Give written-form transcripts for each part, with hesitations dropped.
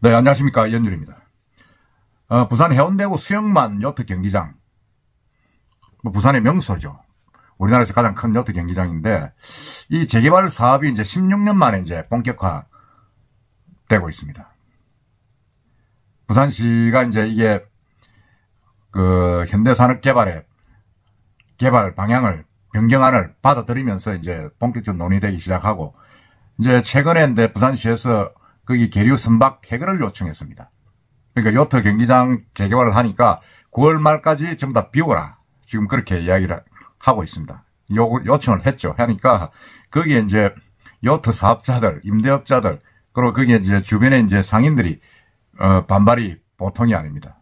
네, 안녕하십니까. 연율입니다. 부산 해운대구 수영만 요트 경기장. 부산의 명소죠. 우리나라에서 가장 큰 요트 경기장인데, 이 재개발 사업이 이제 16년 만에 이제 본격화되고 있습니다. 부산시가 이제 이게, 현대산업개발의 개발 방향을, 변경안을 받아들이면서 이제 본격적으로 논의되기 시작하고, 이제 최근에 이제 부산시에서 거기 계류 선박 폐거를 요청했습니다. 그러니까 요트 경기장 재개발을 하니까 9월 말까지 전부 다 비워라. 지금 그렇게 이야기를 하고 있습니다. 요청을 했죠. 하니까 거기에 이제 요트 사업자들, 임대업자들, 그리고 거기에 이제 주변에 이제 상인들이 반발이 보통이 아닙니다.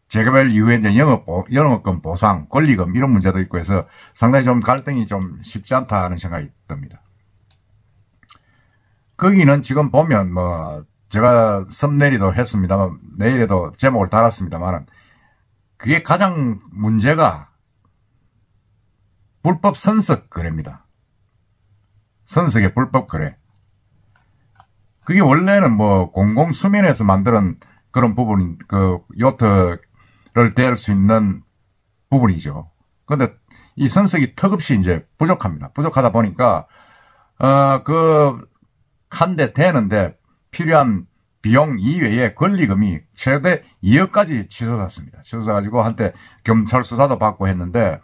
재개발 이후에 이제 영업권 보상, 권리금 이런 문제도 있고 해서 상당히 좀 갈등이 좀 쉽지 않다는 생각이 듭니다. 거기는 지금 보면 제가 썸네일도 했습니다만 내일에도 제목을 달았습니다만은 그게 가장 문제가 불법 선석 거래입니다. 선석의 불법 거래. 그게 원래는 공공 수면에서 만드는 그런 부분인 요트를 대할 수 있는 부분이죠. 근데 이 선석이 턱없이 이제 부족합니다. 부족하다 보니까 한 대 대는데 필요한 비용 이외에 권리금이 최대 2억까지 치솟았습니다. 치솟아가지고 한때 경찰 수사도 받고 했는데,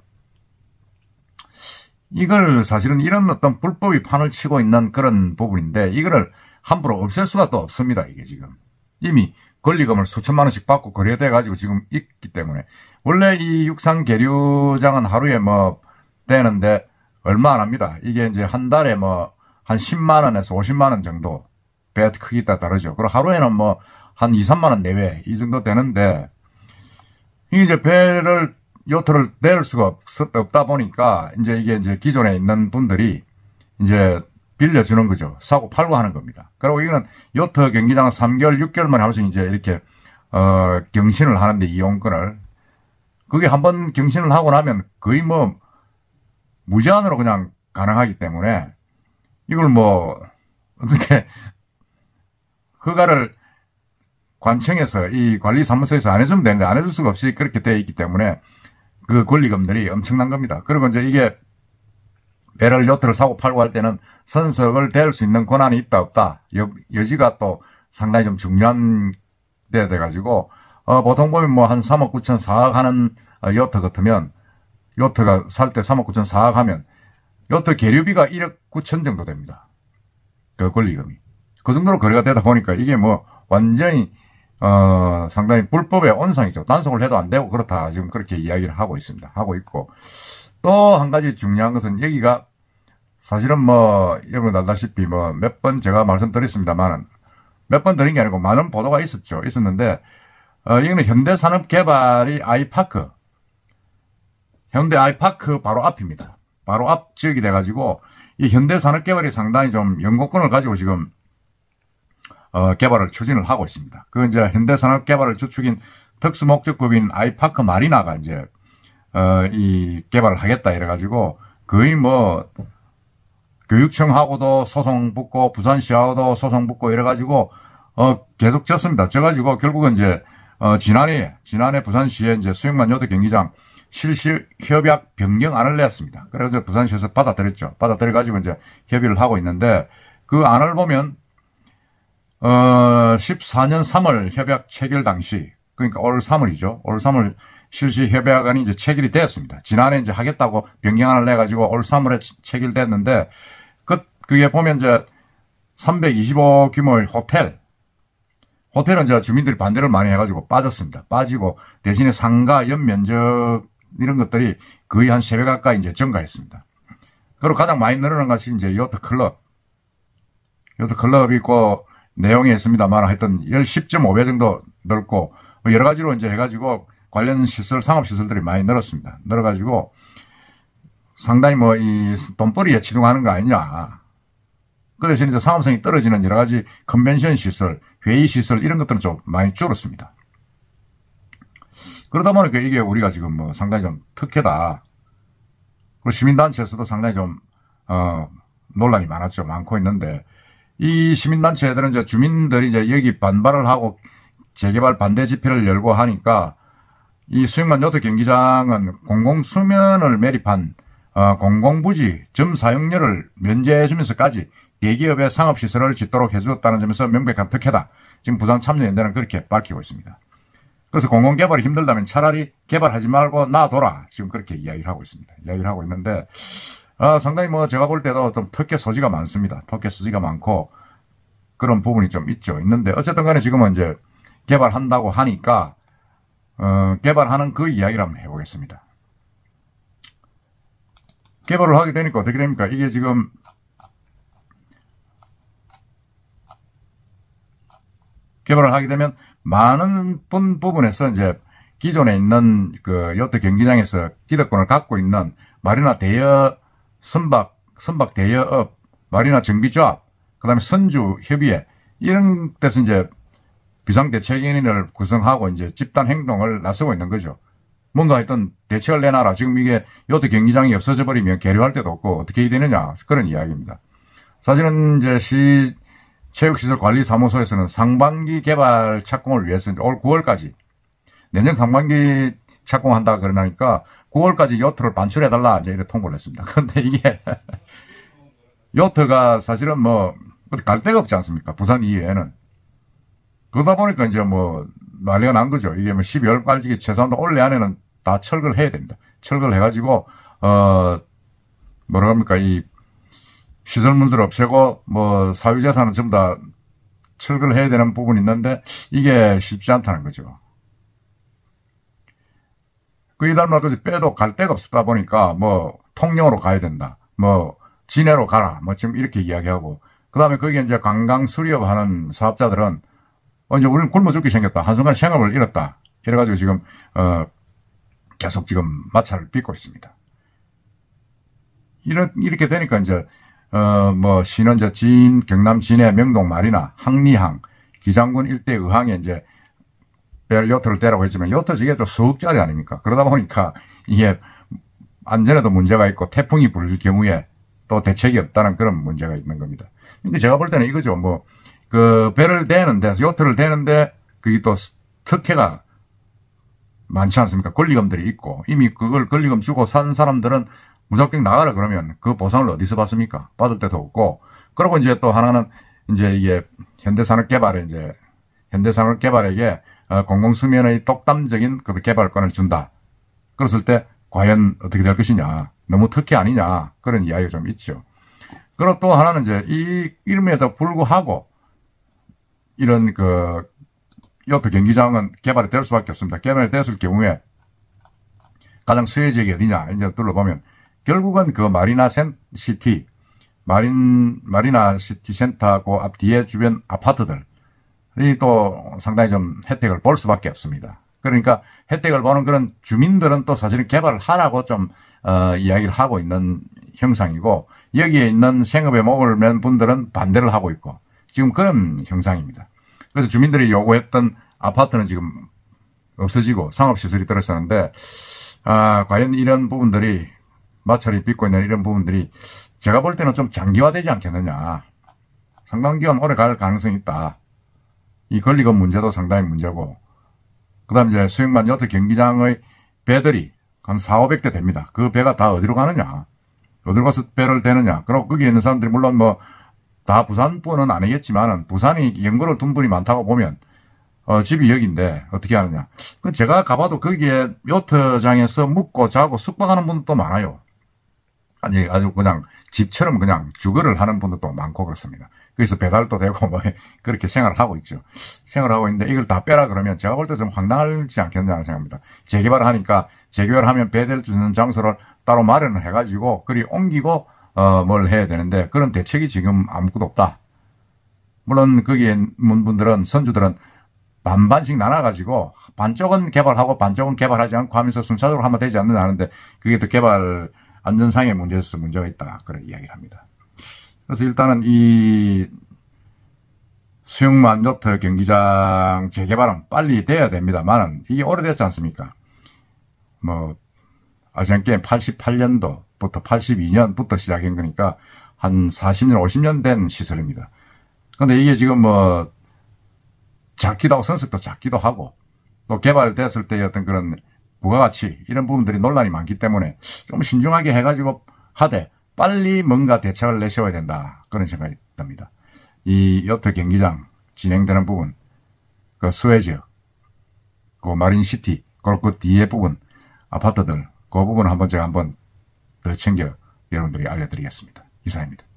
이걸 사실은 이런 어떤 불법이 판을 치고 있는 그런 부분인데, 이거를 함부로 없앨 수가 또 없습니다. 이게 지금 이미 권리금을 수천만 원씩 받고 거래돼가지고 지금 있기 때문에, 원래 이 육상 계류장은 하루에 되는데 얼마 안 합니다. 이게 이제 한 달에 한 10만 원에서 50만 원 정도, 배 크기에 따라 다르죠. 그리고 하루에는 한 2, 3만 원 내외, 이 정도 되는데, 이제 요트를 낼 수가 없다 보니까, 이게 기존에 있는 분들이 이제 빌려주는 거죠. 사고 팔고 하는 겁니다. 그리고 이거는 요트 경기장은 3개월, 6개월 만에 한 번씩 이제 이렇게, 경신을 하는데, 이용권을. 그게 한번 경신을 하고 나면 거의 무제한으로 그냥 가능하기 때문에, 이걸 어떻게, 허가를 관청에서 이 관리사무소에서 안 해주면 되는데 안 해줄 수가 없이 그렇게 되어 있기 때문에 그 권리금들이 엄청난 겁니다. 그리고 이제 이게 요트를 사고 팔고 할 때는 선석을 대할 수 있는 권한이 있다 없다. 여지가 또 상당히 좀 중요한 데 돼가지고, 보통 보면 한 3억 9천 4억 하는 요트 같으면, 요트가 살 때 3억 9천 4억 하면, 요트 계류비가 1억 9천 정도 됩니다. 그 권리금이. 그 정도로 거래가 되다 보니까 이게 완전히, 상당히 불법의 온상이죠. 단속을 해도 안 되고 그렇다. 지금 그렇게 이야기를 하고 있습니다. 하고 있고. 또 한 가지 중요한 것은 여기가 사실은 여러분 알다시피 몇 번 제가 말씀드렸습니다만은 몇 번 드린 게 아니고 많은 보도가 있었는데, 이거는 현대산업개발이 아이파크. 현대 아이파크 바로 앞입니다. 바로 앞 지역이 돼가지고, 이 현대산업개발이 상당히 좀 연공권을 가지고 지금, 개발을 추진을 하고 있습니다. 이제 현대산업개발을 주축인 특수목적법인 아이파크 마리나가 이제, 이 개발을 하겠다 이래가지고, 거의 교육청하고도 소송 붙고, 부산시하고도 소송 붙고 이래가지고, 계속 졌습니다. 져가지고 결국은 이제, 지난해 부산시에 이제 수영만 요트 경기장 실시 협약 변경안을 냈습니다. 그래서 부산시에서 받아들였죠. 받아들여가지고 이제 협의를 하고 있는데, 그 안을 보면 14년 3월 협약 체결 당시, 그러니까 올 3월이죠. 올 3월 실시 협약안이 이제 체결이 되었습니다. 지난해 이제 하겠다고 변경안을 내가지고 올 3월에 체결됐는데, 그게 보면 이제 325 규모의 호텔은 이제 주민들이 반대를 많이 해가지고 빠졌습니다. 빠지고 대신에 상가, 연면적 이런 것들이 거의 한 3배 가까이 이제 증가했습니다. 그리고 가장 많이 늘어난 것이 이제 요트 클럽이 있고, 내용이 있습니다만 하여튼 10.5배 정도 넓고, 여러 가지로 이제 해가지고 관련 시설, 상업시설들이 많이 늘었습니다. 늘어가지고 상당히 이 돈벌이에 치중하는 거 아니냐. 그 대신 이제 상업성이 떨어지는 여러 가지 컨벤션 시설, 회의 시설 이런 것들은 좀 많이 줄었습니다. 그러다 보니까 이게 우리가 지금 상당히 좀 특혜다. 그리고 시민단체에서도 상당히 좀, 논란이 많고 있는데, 이 시민단체들은 이제 주민들이 이제 여기 반발을 하고 재개발 반대 집회를 열고 하니까 이 수영만 요트 경기장은 공공수면을 매립한 공공부지 점 사용료를 면제해주면서까지 대기업의 상업시설을 짓도록 해주었다는 점에서 명백한 특혜다. 지금 부산참여연대는 그렇게 밝히고 있습니다. 그래서 공공개발이 힘들다면 차라리 개발하지 말고 놔둬라. 지금 그렇게 이야기를 하고 있습니다. 이야기를 하고 있는데 상당히 뭐 제가 볼 때도 좀 특혜 소지가 많습니다. 특혜 소지가 많고 그런 부분이 좀 있는데 어쨌든 간에 지금은 이제 개발한다고 하니까 개발하는 그 이야기를 한번 해보겠습니다. 개발을 하게 되니까 어떻게 됩니까? 이게 지금 개발을 하게 되면 많은 부분에서 이제 기존에 있는 그 요트 경기장에서 기득권을 갖고 있는 마리나 대여 선박 대여업, 마리나 정비조합, 그 다음에 선주 협의회 이런 데서 이제 비상대책위원회를 구성하고 이제 집단 행동을 나서고 있는 거죠. 뭔가 하여튼 대책을 내놔라. 지금 이게 요트 경기장이 없어져 버리면 계류할 데도 없고 어떻게 해야 되느냐. 그런 이야기입니다. 사실은 이제 체육시설관리사무소에서는 상반기 개발 착공을 위해서 올 9월까지 내년 상반기 착공한다 그러니까 9월까지 요트를 반출해달라 이제 이렇게 통보를 했습니다. 그런데 이게 요트가 사실은 뭐 갈 데가 없지 않습니까? 부산 이외에는. 그러다 보니까 이제 뭐 난리가 난 거죠. 이게 뭐 12월까지 최소한 올해 안에는 다 철거를 해야 됩니다. 철거를 해가지고 뭐라 합니까? 이 시설물들 없애고 뭐 사유재산은 전부 다 철거를 해야 되는 부분이 있는데 이게 쉽지 않다는 거죠. 그 이달말까지 빼도 갈 데가 없었다 보니까 뭐 통영으로 가야 된다. 뭐 진해로 가라. 뭐 지금 이렇게 이야기하고 그 다음에 거기에 이제 관광 수리업하는 사업자들은 이제 우리는 굶어 죽기 생겼다. 한순간 생업을 잃었다. 이래가지고 지금 계속 지금 마찰을 빚고 있습니다. 이렇게 되니까 이제 뭐 신원저 경남 진해 명동 마리나 항리항 기장군 일대 의항에 이제 요트를 떼라고 했지만 요트 저게 또 수억짜리 아닙니까? 그러다 보니까 이게 안전에도 문제가 있고 태풍이 불 경우에 또 대책이 없다는 그런 문제가 있는 겁니다. 근데 제가 볼 때는 이거죠. 뭐 그 배를 대는데 요트를 대는데 그게 또 특혜가 많지 않습니까? 권리금들이 있고 이미 그걸 권리금 주고 산 사람들은 무조건 나가라 그러면 그 보상을 어디서 받습니까? 받을 데도 없고 그리고 이제 또 하나는 이제 이게 현대산업개발에게 공공수면의 독단적인 그 개발권을 준다. 그랬을 때 과연 어떻게 될 것이냐. 너무 특혜 아니냐. 그런 이야기가 좀 있죠. 그리고 또 하나는 이제 이름에도 불구하고 이런 그 요트 경기장은 개발이 될 수밖에 없습니다. 개발이 됐을 경우에 가장 수혜 지역이 어디냐. 이제 둘러보면 결국은 그 마리나 시티 센터하고 앞 뒤에 주변 아파트들이 또 상당히 좀 혜택을 볼 수밖에 없습니다. 그러니까 혜택을 보는 그런 주민들은 또 사실은 개발을 하라고 좀 이야기를 하고 있는 형상이고 여기에 있는 생업에 목을 맨 분들은 반대를 하고 있고 지금 그런 형상입니다. 그래서 주민들이 요구했던 아파트는 지금 없어지고 상업시설이 들어서는데 과연 이런 부분들이 마찰이 빚고 있는 이런 부분들이 제가 볼 때는 좀 장기화되지 않겠느냐. 상당 기간 오래 갈 가능성이 있다. 이 권리금 문제도 상당히 문제고 그 다음에 이제 수영만 요트 경기장의 배들이 한 4,500대 됩니다. 그 배가 다 어디로 가느냐. 어디로 가서 배를 대느냐. 그리고 거기에 있는 사람들이 물론 뭐 다 부산뿐은 아니겠지만은 부산이 연고를 둔 분이 많다고 보면 집이 여기인데 어떻게 하느냐. 그 제가 가봐도 거기에 요트장에서 묵고 자고 숙박하는 분들도 많아요. 아주 그냥 집처럼 그냥 주거를 하는 분들도 많고 그렇습니다. 그래서 배달도 되고 뭐 그렇게 생활을 하고 있죠. 생활을 하고 있는데 이걸 다 빼라 그러면 제가 볼 때 좀 황당하지 않겠냐는 생각합니다. 재개발을 하니까 재개발을 하면 배될 수 있는 장소를 따로 마련을 해가지고 그리 옮기고 뭘 해야 되는데 그런 대책이 지금 아무것도 없다. 물론 거기에 있는 분들은 선주들은 반반씩 나눠가지고 반쪽은 개발하고 반쪽은 개발하지 않고 하면서 순차적으로 하면 되지 않느냐 하는데 그게 또 개발 안전상의 문제에서 문제가 있다. 그런 이야기를 합니다. 그래서 일단은 이 수영만 요트 경기장 재개발은 빨리 돼야 됩니다만은 이게 오래됐지 않습니까? 뭐 아시안게임 88년도부터 82년부터 시작한 거니까 한 40년, 50년 된 시설입니다. 근데 이게 지금 뭐 작기도 하고 선석도 작기도 하고 또 개발됐을 때의 어떤 그런 부가가치 이런 부분들이 논란이 많기 때문에 좀 신중하게 해가지고 하되 빨리 뭔가 대책을 내세워야 된다. 그런 생각이 듭니다. 이 요트 경기장 진행되는 부분, 그 스웨즈, 그 마린시티, 그 뒤에 부분, 아파트들, 그 부분을 한번 제가 한번 더 챙겨 여러분들이 알려드리겠습니다. 이상입니다.